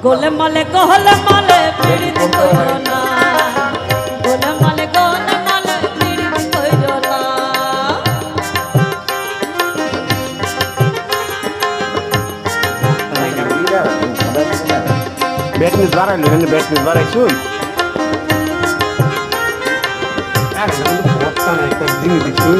গোলমালে পীড়িত কইরো না, গোলমালে পীড়িত কইরো না। ব্যাটনিস বাড়াইলো, ব্যাটনিস বাড়াইছুন। একটা জিনিস দিচ্ছি